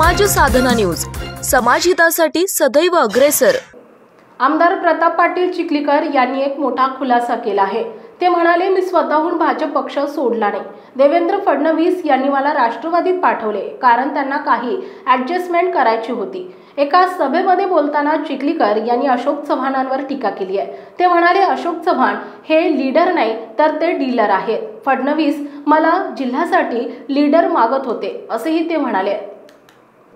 समाज साधना न्यूज, समाजहितासाठी सदैव अग्रेसर। आमदार प्रताप पाटील चिखलीकर यांनी एक मोठा खुलासा केला आहे। ते म्हणाले, मी स्वतःहून भाजप पक्ष सोडला नाही। देवेंद्र फडणवीस यांनी मला राष्ट्रवादीत पाठवले कारण त्यांना काही ॲडजस्टमेंट करायची होती। एका सभेमध्ये बोलताना चिखलीकर यांनी अशोक चव्हाणांवर टीका केली आहे। ते म्हणाले, अशोक चव्हाण हे लीडर नाही तर ते डीलर आहेत। फडणवीस मला जिल्ह्यासाठी लीडर मागत होते असेही ते म्हणाले।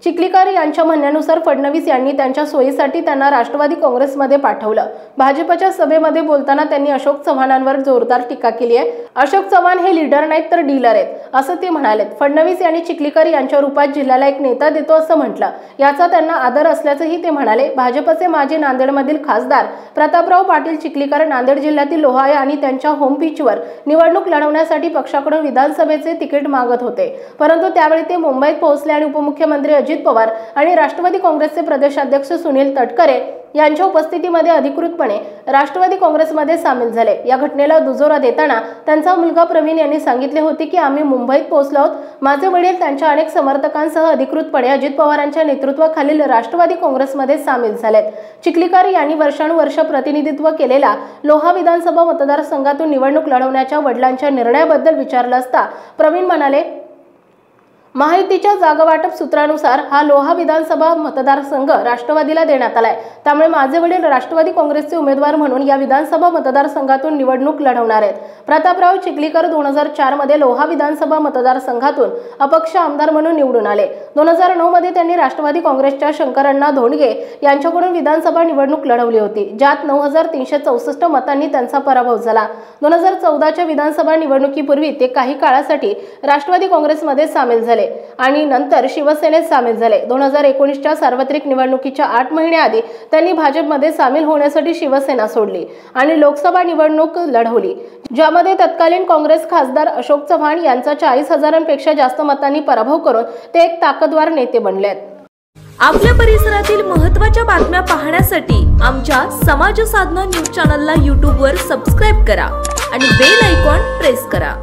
चिखलीकर यांच्या म्हणण्यानुसार फडणवीस यांनी त्यांच्या सोयीसाठी त्यांना राष्ट्रवादी काँग्रेसमध्ये पाठवलं। भाजपच्या सभेमध्ये बोलताना त्यांनी अशोक चव्हाणांवर जोरदार टीका केली आहे। अशोक चव्हाण हे लीडर नाहीत तर डीलर आहेत असं ते म्हणाले। फडणवीस यांनी चिखलीकर यांच्या रूपात जिल्ह्याला एक नेता देतो असं म्हटलं, याचा त्यांना आदर असल्याचंही ते म्हणाले। भाजपचे माजी नांदेडमधील खासदार प्रतापराव पाटील चिखलीकर नांदेड जिल्ह्यातील लोहाया आणि त्यांच्या होम पिचवर निवडणूक लढवण्यासाठी पक्षाकडून विधानसभेचे तिकीट मागत होते, परंतु त्यावेळी ते मुंबईत पोहोचले आणि उपमुख्यमंत्री अजित पवार आणि राष्ट्रवादी काँग्रेसचे प्रदेशाध्यक्ष सुनील तटकरे यांच्या उपस्थितीमध्ये अधिकृतपणे राष्ट्रवादी काँग्रेसमध्ये सामील झाले। या घटनेला दुजोरा देताना त्यांचा मुलगा प्रवीण यांनी सांगितले होते की आम्ही मुंबईत पोहोचलो आहोत। माझे वडील त्यांच्या अनेक समर्थकांसह अधिकृतपणे अजित पवारांच्या नेतृत्वाखालील राष्ट्रवादी काँग्रेसमध्ये सामील झालेत। चिखलीकर यांनी वर्षानुवर्ष प्रतिनिधित्व केलेला लोहा विधानसभा मतदारसंघातून निवडणूक लढवण्याच्या वडिलांच्या निर्णयाबद्दल विचारलं असता प्रवीण म्हणाले, महायुतीच्या जागा वाटप सूत्रानुसार हा लोहा विधानसभा मतदारसंघ राष्ट्रवादीला देण्यात आलाय, त्यामुळे माझे वडील राष्ट्रवादी काँग्रेसचे उमेदवार म्हणून या विधानसभा मतदारसंघातून निवडणूक लढवणार आहेत। प्रतापराव चिखलीकर 2004 मध्ये लोहा विधानसभा मतदारसंघातून अपक्ष आमदार म्हणून निवडून आले। 2009 मध्ये त्यांनी राष्ट्रवादी काँग्रेसच्या शंकरअण्णा धोंडगे यांच्याकडून विधानसभा निवडणूक लढवली होती, ज्यात 9364 मतांनी त्यांचा पराभव झाला। 2014च्या विधानसभा निवडणुकीपूर्वी ते काही काळासाठी राष्ट्रवादी काँग्रेसमध्ये सामील झाले आणि नंतर शिवसेनेत सामील झाले। 2019च्या सार्वत्रिक निवडणुकीच्या 8 महिन्याआधी त्यांनी भाजपमध्ये सामील होण्यासाठी शिवसेना सोडली आणि लोकसभा निवडणूक लढवली, ज्यामध्ये तत्कालीन काँग्रेस खासदार अशोक चव्हाण यांचा 40,000पेक्षा जास्त मतांनी पराभव करून ते एक ताकदवार नेते बनलेत। आपल्या परिसरातील महत्त्वाच्या बातम्या पाहण्यासाठी आमच्या समाज साधना न्यूज चॅनलला YouTube वर सबस्क्राइब करा आणि बेल आयकॉन प्रेस करा।